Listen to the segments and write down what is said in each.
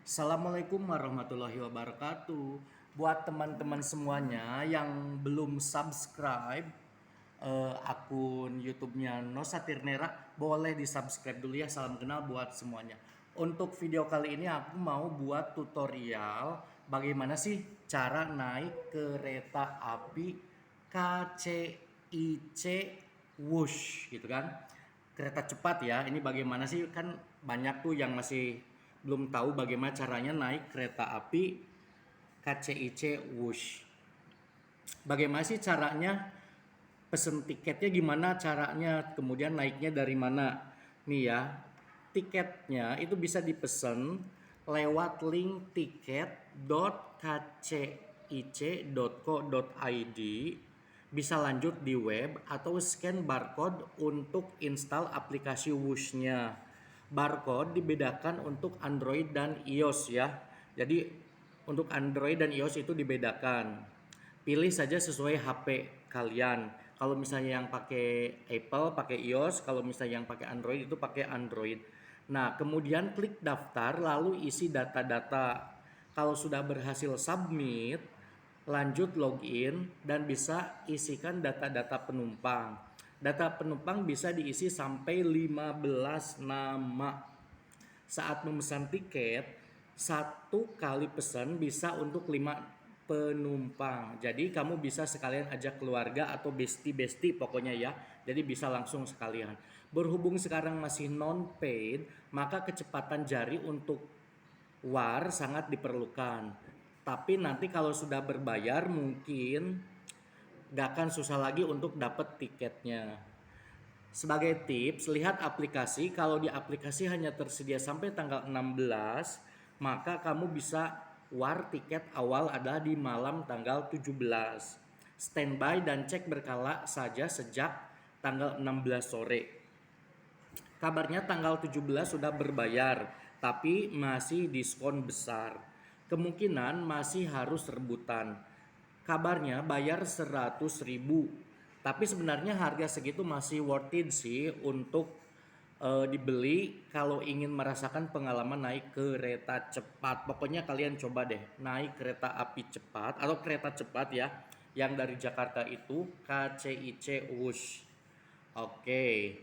Assalamualaikum warahmatullahi wabarakatuh. Buat teman-teman semuanya yang belum subscribe akun YouTube-nya Nosa Tirnera, boleh di-subscribe dulu ya. Salam kenal buat semuanya. Untuk video kali ini aku mau buat tutorial bagaimana sih cara naik kereta api KCIC Wush gitu kan. Kereta cepat ya. Ini bagaimana sih, kan banyak tuh yang masih belum tahu bagaimana caranya naik kereta api KCIC Wush. Bagaimana sih caranya, pesen tiketnya gimana caranya, kemudian naiknya dari mana. Nih ya, tiketnya itu bisa dipesan lewat link tiket.kcic.co.id, bisa lanjut di web atau scan barcode untuk install aplikasi Wush-nya. Barcode dibedakan untuk Android dan iOS ya. Jadi untuk Android dan iOS itu dibedakan. Pilih saja sesuai HP kalian. Kalau misalnya yang pakai Apple pakai iOS, kalau misalnya yang pakai Android itu pakai Android. Nah, kemudian klik daftar lalu isi data-data. Kalau sudah berhasil submit, lanjut login dan bisa isikan data-data penumpang. Data penumpang bisa diisi sampai 15 nama. Saat memesan tiket, satu kali pesan bisa untuk 5 penumpang. Jadi kamu bisa sekalian ajak keluarga atau besti-besti pokoknya ya. Jadi bisa langsung sekalian. Berhubung sekarang masih non paid, maka kecepatan jari untuk WAR sangat diperlukan. Tapi nanti kalau sudah berbayar mungkin gak akan susah lagi untuk dapat tiketnya. Sebagai tips, lihat aplikasi. Kalau di aplikasi hanya tersedia sampai tanggal 16, maka kamu bisa war tiket awal adalah di malam tanggal 17. Standby dan cek berkala saja sejak tanggal 16 sore. Kabarnya tanggal 17 sudah berbayar, tapi masih diskon besar. Kemungkinan masih harus rebutan. Kabarnya bayar 100.000. Tapi sebenarnya harga segitu masih worth it sih untuk dibeli kalau ingin merasakan pengalaman naik kereta cepat. Pokoknya kalian coba deh naik kereta api cepat atau kereta cepat ya, yang dari Jakarta itu KCIC Wush. Oke.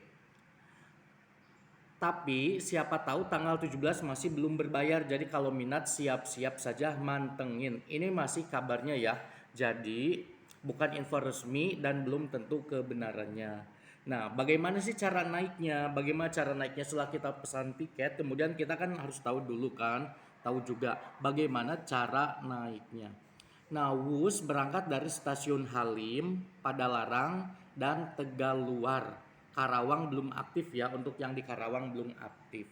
Tapi siapa tahu tanggal 17 masih belum berbayar. Jadi kalau minat siap-siap saja mantengin. Ini masih kabarnya ya. Jadi bukan info resmi dan belum tentu kebenarannya. Nah, bagaimana sih cara naiknya? Bagaimana cara naiknya setelah kita pesan tiket? Kemudian kita kan harus tahu dulu kan, tahu juga bagaimana cara naiknya. Nah, Wus berangkat dari stasiun Halim, Padalarang, dan Tegaluar. Karawang belum aktif ya, untuk yang di Karawang belum aktif.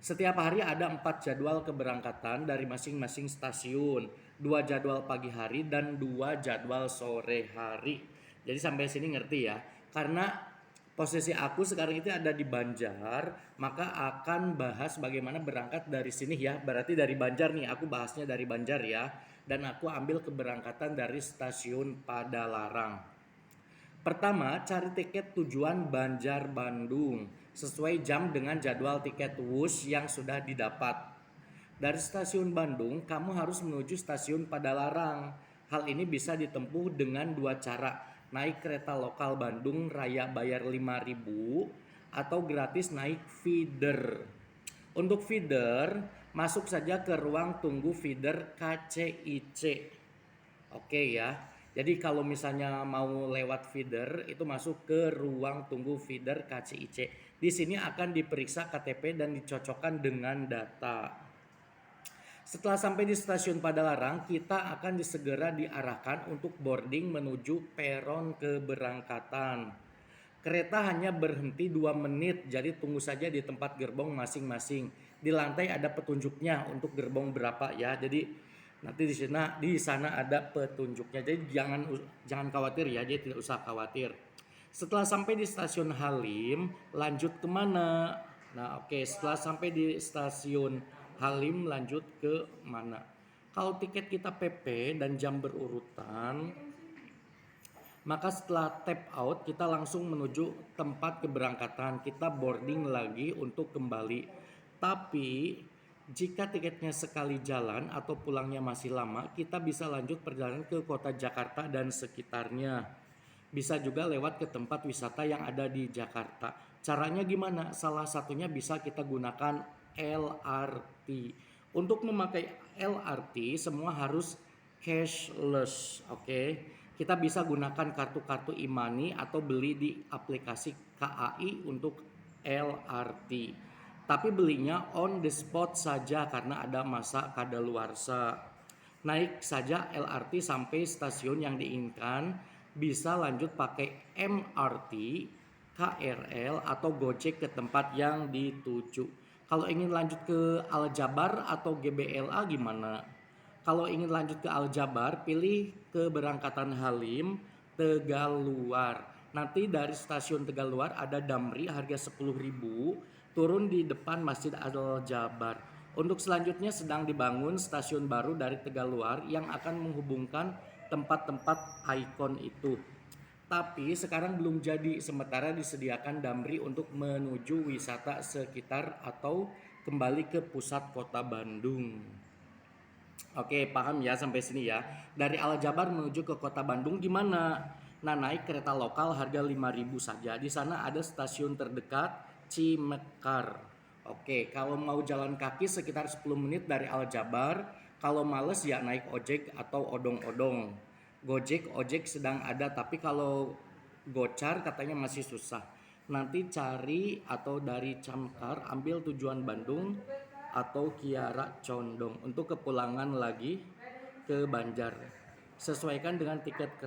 Setiap hari ada 4 jadwal keberangkatan dari masing-masing stasiun. 2 jadwal pagi hari dan 2 jadwal sore hari. Jadi sampai sini ngerti ya. Karena posisi aku sekarang itu ada di Banjar, maka akan bahas bagaimana berangkat dari sini ya. Berarti dari Banjar nih, aku bahasnya dari Banjar ya. Dan aku ambil keberangkatan dari stasiun Padalarang. Pertama, cari tiket tujuan Banjar Bandung sesuai jam dengan jadwal tiket Wush yang sudah didapat. Dari stasiun Bandung, kamu harus menuju stasiun Padalarang. Hal ini bisa ditempuh dengan dua cara. Naik kereta lokal Bandung Raya bayar 5.000 atau gratis naik feeder. Untuk feeder, masuk saja ke ruang tunggu feeder KCIC. Oke ya. Jadi kalau misalnya mau lewat feeder itu masuk ke ruang tunggu feeder KCIC. Di sini akan diperiksa KTP dan dicocokkan dengan data. Setelah sampai di stasiun Padalarang, kita akan segera diarahkan untuk boarding menuju peron keberangkatan. Kereta hanya berhenti 2 menit, jadi tunggu saja di tempat gerbong masing-masing. Di lantai ada petunjuknya untuk gerbong berapa ya. Jadi nanti di sana ada petunjuknya. Jadi jangan khawatir ya, jadi tidak usah khawatir. Setelah sampai di stasiun Halim, lanjut kemana? Nah, oke, setelah sampai di stasiun Halim, lanjut ke mana? Kalau tiket kita PP dan jam berurutan, maka setelah tap out kita langsung menuju tempat keberangkatan. Kita boarding lagi untuk kembali. Tapi Jika tiketnya sekali jalan atau pulangnya masih lama, kita bisa lanjut perjalanan ke kota Jakarta dan sekitarnya. Bisa juga lewat ke tempat wisata yang ada di Jakarta. Caranya gimana? Salah satunya bisa kita gunakan LRT. Untuk memakai LRT semua harus cashless, oke? Kita bisa gunakan kartu-kartu e-money atau beli di aplikasi KAI untuk LRT. Tapi belinya on the spot saja karena ada masa kadaluarsa. Naik saja LRT sampai stasiun yang diinginkan, bisa lanjut pakai MRT, KRL atau Gojek ke tempat yang dituju. Kalau ingin lanjut ke Aljabar atau GBLA gimana? Kalau ingin lanjut ke Aljabar, pilih keberangkatan Halim, Tegaluar. Nanti dari stasiun Tegaluar ada Damri harga 10.000, turun di depan Masjid Al-Jabar. Untuk selanjutnya sedang dibangun stasiun baru dari Tegaluar yang akan menghubungkan tempat-tempat ikon itu. Tapi sekarang belum jadi, sementara disediakan Damri untuk menuju wisata sekitar atau kembali ke pusat kota Bandung. Oke, paham ya sampai sini ya. Dari Aljabar menuju ke kota Bandung gimana? Nah, naik kereta lokal harga 5.000 saja. Di sana ada stasiun terdekat Cimekar. Oke, kalau mau jalan kaki sekitar 10 menit dari Aljabar. Kalau males ya naik ojek atau odong-odong. Gojek, ojek sedang ada, tapi kalau Gocar katanya masih susah. Nanti cari atau dari Camkar ambil tujuan Bandung atau Kiara Condong untuk kepulangan lagi ke Banjar. Sesuaikan dengan tiket